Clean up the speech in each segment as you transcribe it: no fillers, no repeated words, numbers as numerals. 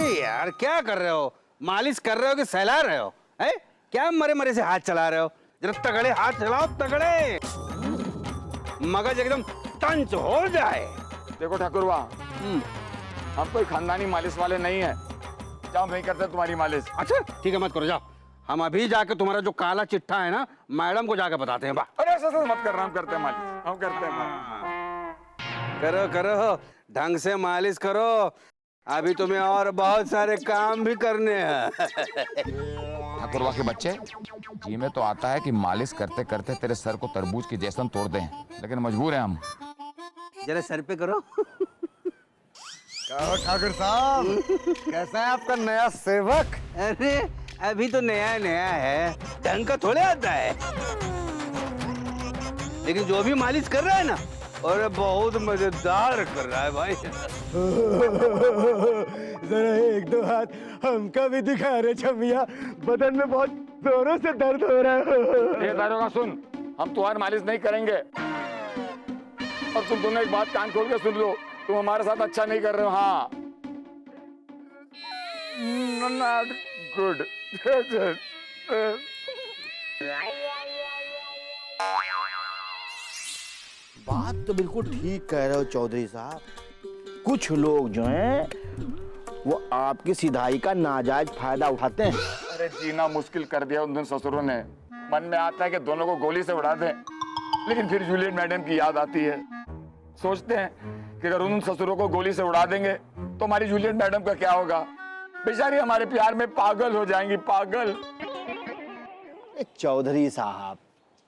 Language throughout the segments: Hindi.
अरे यार क्या कर रहे हो? मालिश कर रहे हो कि सहला रहे हो? है क्या मरे मरे से हाथ चला रहे हो? जरा तगड़े हाथ चलाओ, तगड़े, मगज एकदम तंच हो जाए। देखो ठाकुरवा, हम कोई खानदानी मालिश वाले नहीं है। जाओ, नहीं करते तुम्हारी मालिश। अच्छा ठीक है, मत करो, जाओ। हम अभी जाके तुम्हारा जो काला चिट्ठा है ना, मैडम को जाके बताते हैं। अरे ऐसा मत करना, हम करते हैं मालिश, हम करते हैं मालिश। करो करो, ढंग से मालिश करो, अभी तुम्हें और बहुत सारे काम भी करने हैं। ठाकुरवा के बच्चे, जी में तो आता है कि मालिश करते करते तेरे सर को तरबूज की जैसन तोड़ दें, लेकिन मजबूर हैं हम। जरा सर पे करो। ठाकुर साहब, कैसा है आपका नया सेवक? अरे अभी तो नया नया है, ढंग का थोड़े आता है, लेकिन जो भी मालिश कर रहा है ना, और बहुत मजेदार कर रहा है भाई। जरा एक दो हाथ हमका भी दिखा रहे छमिया, बदन में बहुत जोरों से दर्द हो रहा है। ये दारोगा सुन, हम तुम्हारी मालिश नहीं करेंगे, और तुम दोनों एक बात कान खोल के सुन लो, तुम हमारे साथ अच्छा नहीं कर रहे हो। हाँ, नॉट गुड। बात तो बिल्कुल ठीक कह रहे हो चौधरी साहब। कुछ लोग जो हैं वो आपकी सिधाई का नाजायज फायदा उठाते हैं। अरे जीना मुश्किल कर दिया उन दिन ससुरों ने। मन में आता है कि दोनों को गोली से उड़ा दें, लेकिन फिर जूलियट मैडम की याद आती है। सोचते हैं कि अगर उन ससुरों को गोली से उड़ा देंगे तो हमारी जूलियट मैडम का क्या होगा? बेचारी हमारे प्यार में पागल हो जाएंगी, पागल। चौधरी साहब,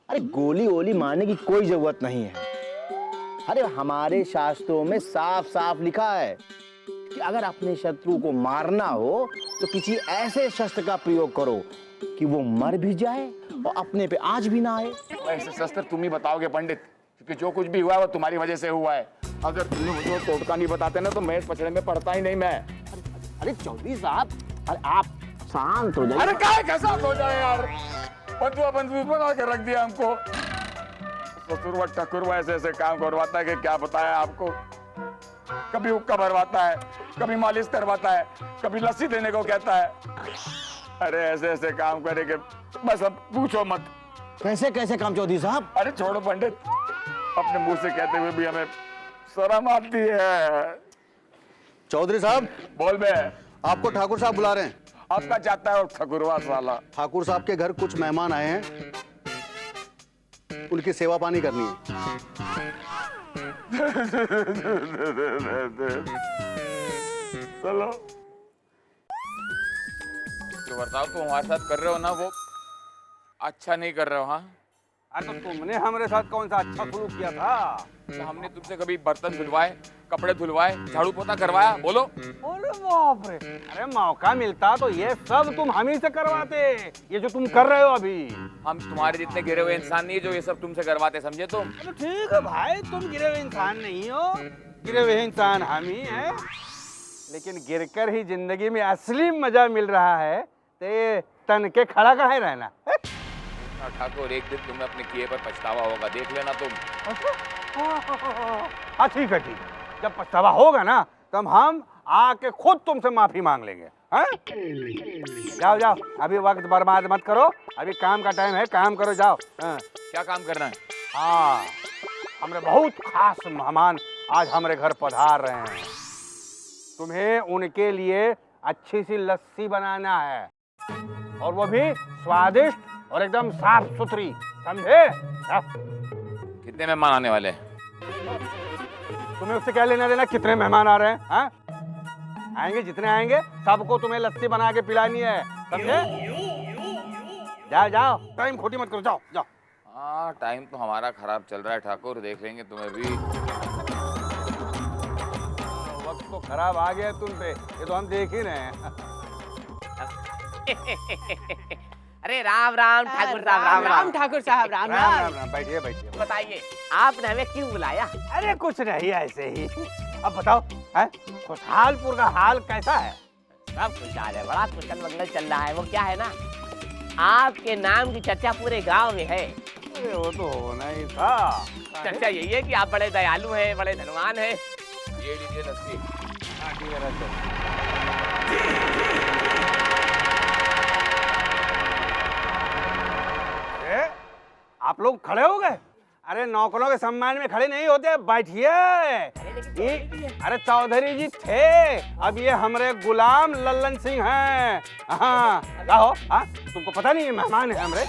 अरे गोली वोली मारने की कोई जरूरत नहीं है। अरे हमारे शास्त्रों में साफ साफ लिखा है कि अगर अपने शत्रु को मारना हो तो किसी ऐसे शस्त्र का प्रयोग करो कि वो मर भी जाए और अपने पे आंच भी ना आए। ऐसे शस्त्र तुम ही बताओगे पंडित, क्योंकि जो कुछ भी हुआ है वो तुम्हारी वजह से हुआ है। अगर तुम मुझे टोटका नहीं बताते ना तो मैं इस पचड़े में पड़ता ही नहीं। मैं अरे चौधरी साहब, अरे आप शांत हो जाइए। अरे क्या कैसा हो जाए यार, बंधुआ बना के रख दिया हमको। ससुरवा ठकुरवा ऐसे ऐसे काम करवाता है कि क्या बताया आपको। कभी हुक्का भरवाता है, कभी मालिश करवाता है, कभी लस्सी देने को कहता है। अरे ऐसे ऐसे काम करे कि बस अब पूछो मत। कैसे कैसे काम चौधरी साहब? अरे छोड़ो पंडित, अपने मुंह से कहते हुए भी हमें शर्म आती है। चौधरी साहब, बोल बे। आपको ठाकुर साहब बुला रहे हैं। आपका चाहता है ठकुरवा साला। ठाकुर साहब के घर कुछ मेहमान आए हैं, उनकी सेवा पानी करनी है। चलो, जो बर्ताव तुम हमारे साथ कर रहे हो ना वो अच्छा नहीं कर रहे हो। हाँ, अरे तो तुमने हमारे साथ कौन सा अच्छा सलूक किया था? तो हमने तुमसे कभी बर्तन धुलवाए, कपड़े धुलवाए, झाड़ू पोछा करवाया? बोलो। अरे बाप रे, अरे मौका मिलता तो ये सब तुम हम ही से करवाते, ये जो तुम कर रहे हो अभी। हम तुम्हारे जितने गिरे हुए इंसान नहीं है जो ये सब तुमसे करवाते, समझे तुम? तो ठीक है भाई, तुम गिरे हुए इंसान नहीं हो, गिरे हुए इंसान हम ही हैं। लेकिन गिरकर ही जिंदगी में असली मजा मिल रहा है, तो ये तन के खड़ा काहे रहना? ठाकुर, एक दिन तुम्हें अपने किए पर पछतावा होगा, देख लेना तुम। हाँ ठीक है, ठीक है, जब पछतावा होगा ना तब हम आके खुद तुमसे माफी मांग लेंगे। हाँ? जाओ जाओ, अभी वक्त बर्बाद मत करो, अभी काम का टाइम है, काम करो, जाओ। हाँ। क्या काम करना है? हाँ, हमारे बहुत खास मेहमान आज हमारे घर पधार रहे हैं। तुम्हें उनके लिए अच्छी सी लस्सी बनाना है, और वो भी स्वादिष्ट और एकदम साफ सुथरी, समझे? कितने मेहमान आने वाले हैं? तुम्हें उससे क्या लेना देना कितने मेहमान आ रहे हैं? हाँ? आएंगे जितने आएंगे सबको तुम्हें लस्सी बना के पिलानी है, समझे? जाओ जाओ, टाइम खोटी मत करो, जाओ जाओ। हाँ, टाइम तो हमारा खराब चल रहा है ठाकुर, देख लेंगे तुम्हें भी। वक्त तो खराब आ गया तुम पे, ये तो हम देख ही रहे हैं। अरे राम राम ठाकुर साहब, राम राम ठाकुर साहब, राम राम। बैठिए बैठिए। बताइए आपने हमें क्यों बुलाया? अरे कुछ नहीं, ऐसे ही। अब बताओ, है खुशहालपुर का हाल कैसा है? सब खुशहाल है, बड़ा कुशल मंगल चल रहा है। वो क्या है ना, आपके नाम की चर्चा पूरे गांव में है। अरे वो तो होना ही था। चर्चा यही है कि आप बड़े दयालु हैं, बड़े धनवान हैं। ये लीजिए लस्सी। हाँ ठीक है रखो। आप लोग खड़े हो गए? अरे नौकरों के सम्मान में खड़े नहीं होते, बैठिए। अरे चौधरी जी थे, अब ये हमारे गुलाम लल्लन सिंह हैं। हाँ क्या हो? हाँ तुमको पता नहीं है मेहमान है हमारे?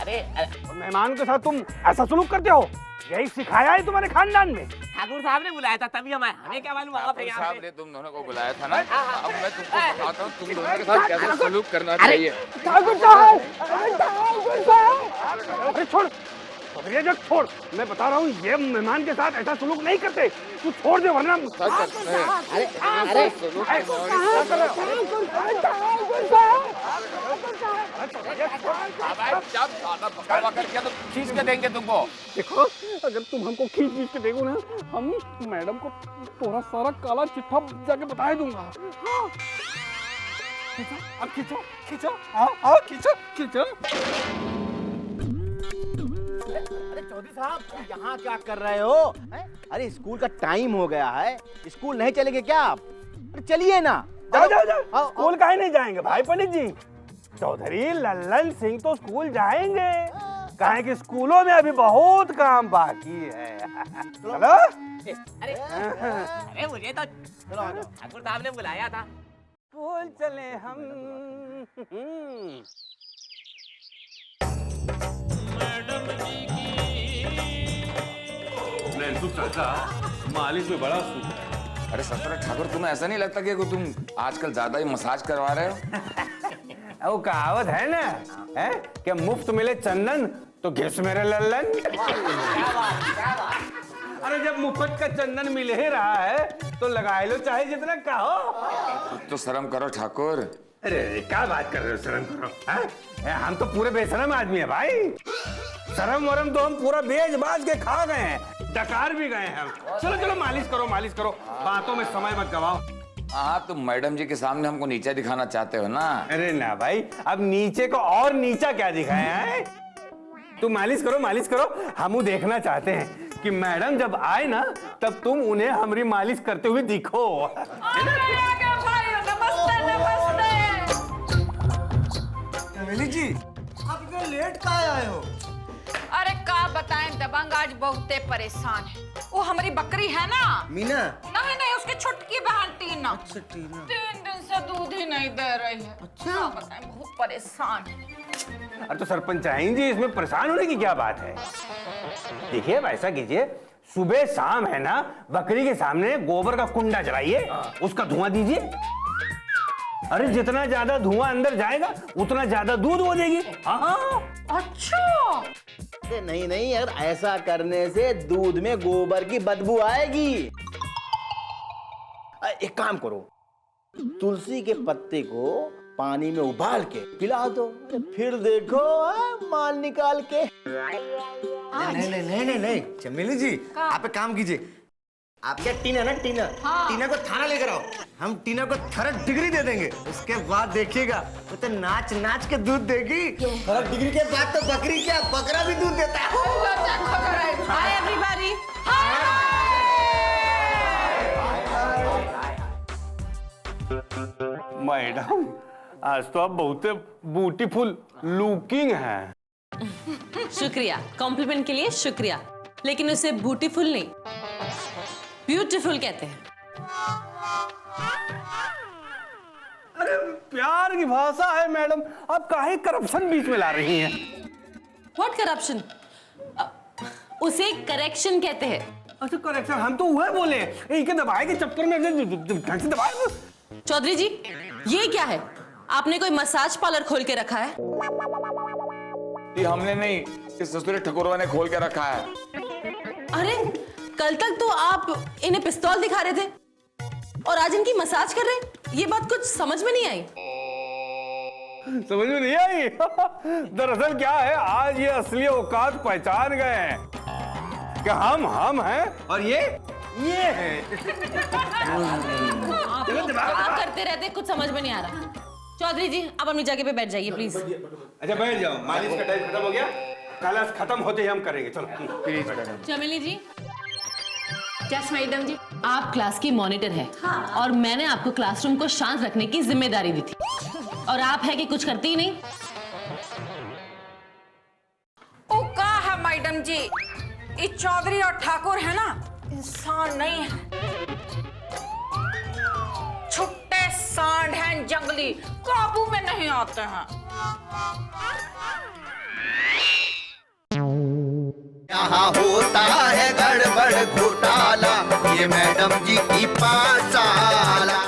अरे और मेहमान के साथ तुम ऐसा सलूक करते हो? यही सिखाया है तुम्हारे खानदान में? ठाकुर साहब ने बुलाया था तभी हमें क्या मालूम आप यहाँ साहब पे। ने तुम दोनों को बुलाया था ना, अब मैं तुमको बताता हूँ तुम दोनों के साथ कैसे सलूक करना चाहिए। ठाकुर साहब, अरे छोड़, ये जग छोड़, मैं बता रहा हूँ ये मेहमान के साथ ऐसा सलूक नहीं करते। तू छोड़ दे वरना। अरे अरे तो खींच के देंगे तुमको। देखो अगर तुम हमको खींच खींच के देखो ना, हम मैडम को पूरा सारा काला चिट्ठा जाके बता दूंगा। हाँ। खींचो, अब खींचो, खींचो, आओ खींचो, खींचो। अरे चौधरी साहब यहाँ क्या कर रहे हो? अरे स्कूल का टाइम हो गया है, स्कूल नहीं चलेंगे क्या आप? अरे चलिए ना। जाओ जाओ जाओ। स्कूल काहे नहीं जाएंगे भाई पंडित जी? चौधरी लल्लन सिंह तो स्कूल जाएंगे, काहे कि स्कूलों में अभी बहुत काम बाकी है। चलो। अरे मुझे तो ठाकुर साहब ने बुलाया था। स्कूल चले हम। मालिश में बड़ा सुख है। अरे ससुर ठाकुर तुम्हें ऐसा नहीं लगता कि तुम आजकल ज्यादा ही मसाज करवा रहे हो? वो कहावत है ना, है कि मुफ्त मिले चंदन तो घिस मेरे लल्लन। अरे जब मुफ्त का चंदन मिल ही रहा है तो लगा लो चाहे जितना कहो। तो शर्म करो ठाकुर। अरे क्या बात कर रहे हो, शर्म करो। हैं? हम तो पूरे बेशरम आदमी है भाई। शर्म वरम तो हम पूरा बेच बाज के खा गए हैं, डकार भी गए हैं हम। चलो चलो मालिश करो, मालिश करो, बातों में समय मत गवाओ। हाँ तुम मैडम जी के सामने हमको नीचा दिखाना चाहते हो ना? अरे ना भाई, अब नीचे को और नीचा क्या दिखाया है? तुम मालिश करो, मालिश करो। हम देखना चाहते हैं कि मैडम जब आए ना तब तुम उन्हें हमारी मालिश करते हुए दिखो। चमेली जी आप इतने लेट कहाँ आए हो? अरे का बताएं, दबंग आज बहुते परेशान है। वो हमारी बकरी है ना मीना। नहीं नहीं, उसकी छुटकी बहन टीना। अच्छा टीना। 3 दिन से दूध ही नहीं दे रही है। अच्छा। का बताएं, बहुत परेशान है। अरे तो सरपंच जी इसमें परेशान होने की क्या बात है? देखिए वैसा कीजिए, सुबह शाम है ना बकरी के सामने गोबर का कुंडा जलाइए, उसका धुआं दीजिए। अरे जितना ज्यादा धुआं अंदर जाएगा उतना ज्यादा दूध हो जाएगी। हाँ अच्छा। नहीं नहीं, अगर ऐसा करने से दूध में गोबर की बदबू आएगी। एक काम करो, तुलसी के पत्ते को पानी में उबाल के पिला दो, फिर देखो माल निकाल के। नहीं नहीं नहीं नहीं नहीं चमेली जी, आप एक काम कीजिए, आप क्या टीना ना टीना, हाँ। टीना को थाना लेकर आओ, हम टीना को 3rd डिग्री दे देंगे। उसके बाद देखिएगा वो तो नाच नाच के दूध देगी। 3rd डिग्री के बाद तो बकरी क्या बकरा भी दूध देता है। Hi everybody. मैडम आज तो आप बहुत ब्यूटीफुल लुकिंग हैं। शुक्रिया, कॉम्प्लीमेंट के लिए शुक्रिया, लेकिन उसे ब्यूटीफुल नहीं ब्यूटीफुल कहते हैं। अरे प्यार की भाषा है मैडम, आप काहे करप्शन बीच में ला रही हैं? What corruption? उसे करेक्शन कहते हैं। अच्छा करेक्शन, हम तो वह बोले एक दबाए के चक्कर में ढंग से दबाए। चौधरी जी ये क्या है? आपने कोई मसाज पार्लर खोल के रखा है? ये हमने नहीं, इस ससुर ठकुरवा ने खोल के रखा है। अरे कल तक तो आप इन्हें पिस्तौल दिखा रहे थे और आज इनकी मसाज कर रहे हैं। ये बात कुछ समझ में नहीं आई। समझ में नहीं आई? दरअसल क्या है, आज ये असली औकात पहचान गए हैं कि हम हैं और ये है। आप करते रहते, कुछ समझ में नहीं आ रहा। चौधरी जी आप अपनी जगह पे बैठ जाइए प्लीज। अच्छा बैठ जाओ, मालिश का टाइम खत्म हो गया, कल खत्म होते ही हम करेंगे। चलो प्लीज। चमेली जी, जस मैडम जी। आप क्लास की मॉनिटर है और मैंने आपको क्लासरूम को शांत रखने की जिम्मेदारी दी थी और आप है कि कुछ करती ही नहीं। ओ का है मैडम जी, ये चौधरी और ठाकुर है ना, इंसान नहीं है, छुट्टे सांड हैं, जंगली, काबू में नहीं आते हैं। यहाँ होता है गड़बड़ घोटाला, ये मैडम जी की पाठशाला।